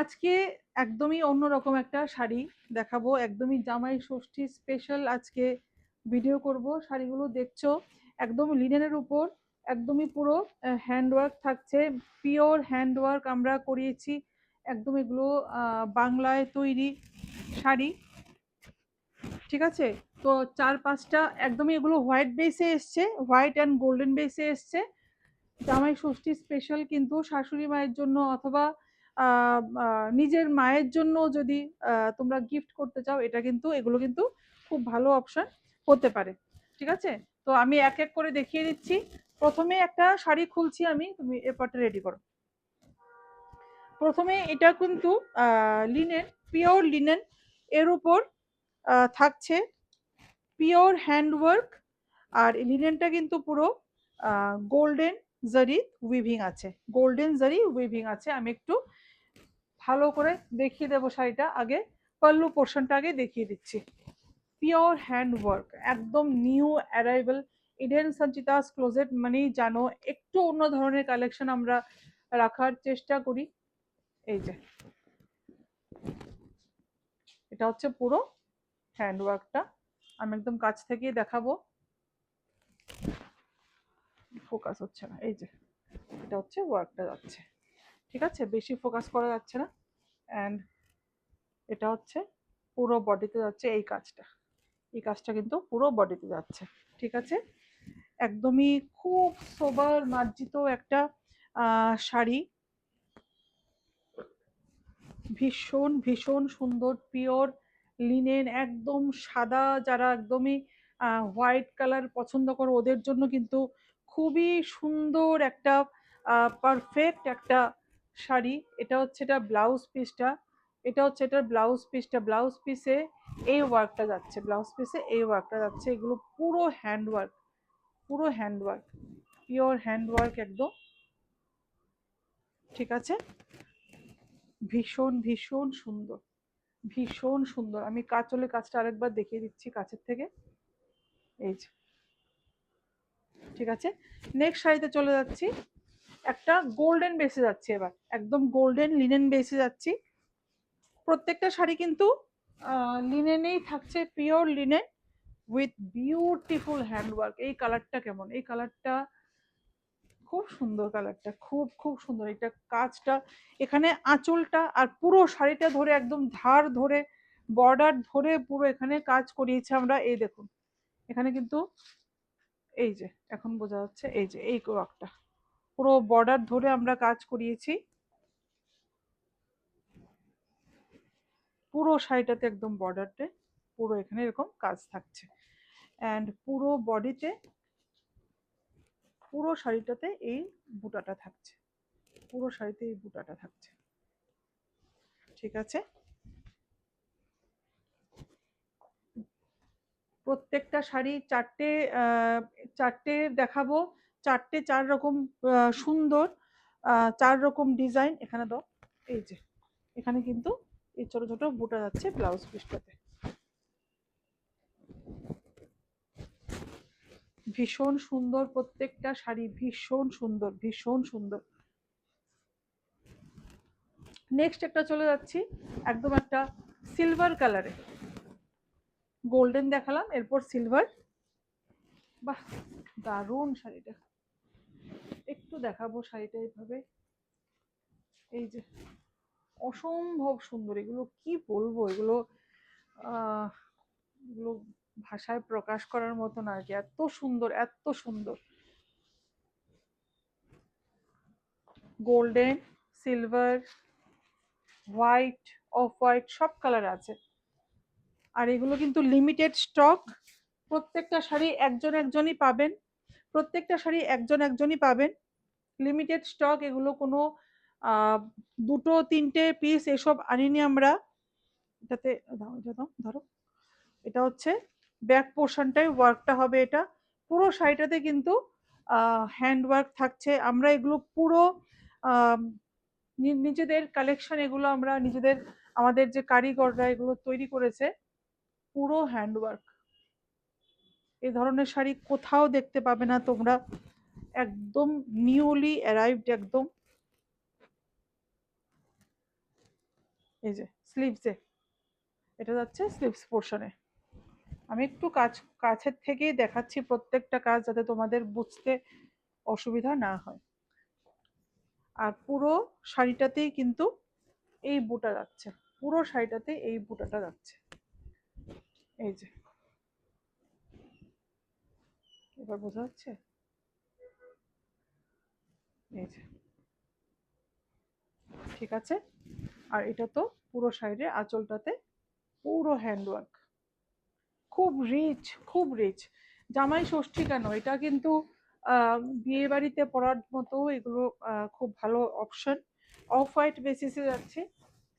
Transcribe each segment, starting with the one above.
আজকে একদমই অন্যরকম একটা শাড়ি দেখাবো, একদমই জামাই ষষ্ঠী স্পেশাল আজকে ভিডিও করব। শাড়িগুলো দেখছো একদম লিনেনের উপর, একদমই পুরো হ্যান্ডওয়ার্ক থাকছে, পিওর হ্যান্ডওয়ার্ক আমরা করিয়েছি। একদম এগুলো বাংলায় তৈরি শাড়ি, ঠিক আছে? তো চার পাঁচটা একদমই এগুলো হোয়াইট বেসে এসছে, হোয়াইট অ্যান্ড গোল্ডেন বেসে এসছে। জামাই ষষ্ঠী স্পেশাল, কিন্তু শাশুড়ি মায়ের জন্য অথবা নিজের মায়ের জন্য যদি তোমরা গিফট করতে চাও, এটা কিন্তু এগুলো কিন্তু খুব ভালো অপশন হতে পারে, ঠিক আছে? তো আমি এক এক করে দেখিয়ে দিচ্ছি। প্রথমে একটা শাড়ি খুলছি আমি, তুমি এরপরটা রেডি করো। প্রথমে এটা কিন্তু লিনেন, পিওর লিনেন, এর উপর থাকছে পিওর হ্যান্ডওয়ার্ক। আর লিনেনটা কিন্তু পুরো গোল্ডেন জারি উইভিং আছে, গোল্ডেন জারি উইভিং আছে। আমি একটু ভালো করে দেখিয়ে দেবো শাড়িটা, আগে পাল্লু পোর্শনটা আগে দেখিয়ে দিচ্ছি। পিওর হ্যান্ডওয়ার্ক, একদম new arrival. Eden Sanchita's closet মানেই জানো একটু অন্য ধরনের কালেকশন আমরা রাখার চেষ্টা করি। এই যে এটা হচ্ছে পুরো হ্যান্ডওয়ার্কটা, আমি একদম কাছ থেকেই দেখাবো। ফোকাস হচ্ছে না, এই যে এটা হচ্ছে ওয়ার্কটা যাচ্ছে, ঠিক আছে? বেশি ফোকাস করা যাচ্ছে না। অ্যান্ড এটা হচ্ছে পুরো বডিতে যাচ্ছে এই কাজটা, এই কাজটা কিন্তু পুরো বডিতে যাচ্ছে, ঠিক আছে? একদমই খুব সোবার মার্জিত একটা শাড়ি, ভীষণ ভীষণ সুন্দর, পিওর লিনেন, একদম সাদা। যারা একদমই হোয়াইট কালার পছন্দ করো ওদের জন্য কিন্তু খুবই সুন্দর একটা পারফেক্ট একটা শাড়ি। এটা হচ্ছে এটা ব্লাউজ পিসটা, এটা হচ্ছে এটার ব্লাউজ পিসটা। ব্লাউজ পিসে এই ওয়ার্কটা যাচ্ছে, ব্লাউজ পিসে এই ওয়ার্কটা যাচ্ছে। এগুলো পুরো হ্যান্ডওয়ার্ক, পুরো হ্যান্ডওয়ার্ক, পিওর হ্যান্ডওয়ার্ক একদম, ঠিক আছে? ভীষণ ভীষণ সুন্দর, ভীষণ সুন্দর। আমি কাঁচলে কাজটা আরেকবার দেখিয়ে দিচ্ছি কাছের থেকে, এই যে, ঠিক আছে? নেক্সট শাড়িতে চলে যাচ্ছি, একটা গোল্ডেন বেসে যাচ্ছি এবার, একদম গোল্ডেন লিনেন বেসে যাচ্ছি। প্রত্যেকটা শাড়ি কিন্তু লিনেনেই থাকছে, pure linen with beautiful handwork. এই কালারটা কেমন, এই কালারটা খুব সুন্দর, কালারটা খুব খুব সুন্দর। এটা কাজটা এখানে আঁচলটা আর পুরো শাড়িটা ধরে একদম ধার ধরে বর্ডার ধরে পুরো এখানে কাজ করিয়েছি আমরা। এই দেখুন এখানে কিন্তু, এই যে এখন বোঝা যাচ্ছে, এই যে এই ওয়ার্কটা পুরো বর্ডার ধরে আমরা কাজ করিয়েছি, পুরো শাড়িটাতে একদম বর্ডারতে পুরো এখানে এরকম কাজ থাকছে। অ্যান্ড পুরো বডিতে, পুরো শাড়িটাতে এই বুটাটা থাকছে, পুরো শাড়িতে এই বুটাটা থাকছে, ঠিক আছে? প্রত্যেকটা শাড়ি চারটে চারটে দেখাবো, চারটে চার রকম সুন্দর, চার রকম ডিজাইন এখানে দাও। এই যে এখানে কিন্তু এই ছোট ছোট বুটা যাচ্ছে ব্লাউজ পিসটাতে, ভীষণ সুন্দর প্রত্যেকটা শাড়ি, ভীষণ সুন্দর, ভীষণ সুন্দর। নেক্সট একটা চলে যাচ্ছি, একদম একটা সিলভার কালারে, গোল্ডেন দেখালাম, এরপর সিলভার। বাহ, দারুণ শাড়িটা, একটু দেখাবো শাড়িটা এইভাবে, এই যে অসম্ভব সুন্দর। এগুলো কি বলবো, এগুলো এগুলো ভাষায় প্রকাশ করার মতো না আর কি, এত সুন্দর, এত সুন্দর। Golden, silver, white, off white সব কালার আছে। আর এগুলো কিন্তু লিমিটেড স্টক, প্রত্যেকটা শাড়ি একজন একজনই পাবেন, প্রত্যেকটা শাড়ি একজন একজনই পাবেন, লিমিটেড স্টক। এগুলো কোনো দুটো তিনটে পিস এসব আনিনি আমরা। এটাতে দাও, এটা দাও, ধরো। এটা হচ্ছে ব্যাক পোর্শনটাই ওয়ার্কটা হবে, এটা পুরো শাড়িটাতে কিন্তু হ্যান্ড ওয়ার্ক থাকছে। আমরা এগুলো পুরো নিজেদের কালেকশন, এগুলো আমরা নিজেদের, আমাদের যে কারিগররা এগুলো তৈরি করেছে, পুরো হ্যান্ড ওয়ার্ক। এই ধরনের শাড়ি কোথাও দেখতে পাবে না তোমরা, একদম নিউলি অ্যারাইভড, একদম এই যে স্লিভসে, এটা যাচ্ছে স্লিভস পোর্শনে। আমি একটু কাছের থেকেই দেখাচ্ছি প্রত্যেকটা কাজ, যাতে তোমাদের বুঝতে অসুবিধা না হয়। আর পুরো শাড়িটাতেই কিন্তু এই বুটা যাচ্ছে, পুরো শাড়িটাতে এই বুটাটা যাচ্ছে। এই যে, এবার বোঝা যাচ্ছে? এই যে, ঠিক আছে। আর এটা তো পুরো শাড়ির আঁচলটাতে পুরো হ্যান্ডওয়ার্ক, খুব রিচ, খুব রিচ। জামাই ষষ্ঠী কেন, এটা কিন্তু বিয়ে বাড়িতে পরার মতো এগুলো খুব ভালো অপশন। অফ হোয়াইট বেসিসে যাচ্ছে,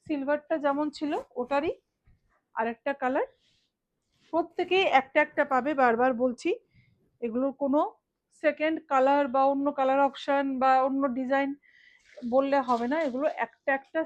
সিলভারটা যেমন ছিল ওটারই আরেকটা কালার। প্রত্যেকেই একটা একটা পাবে, বারবার বলছি। এগুলোর কোনো সেকেন্ড কালার বা অন্য কালার অপশন বা অন্য ডিজাইন বললে হবে না, এগুলো একটা একটা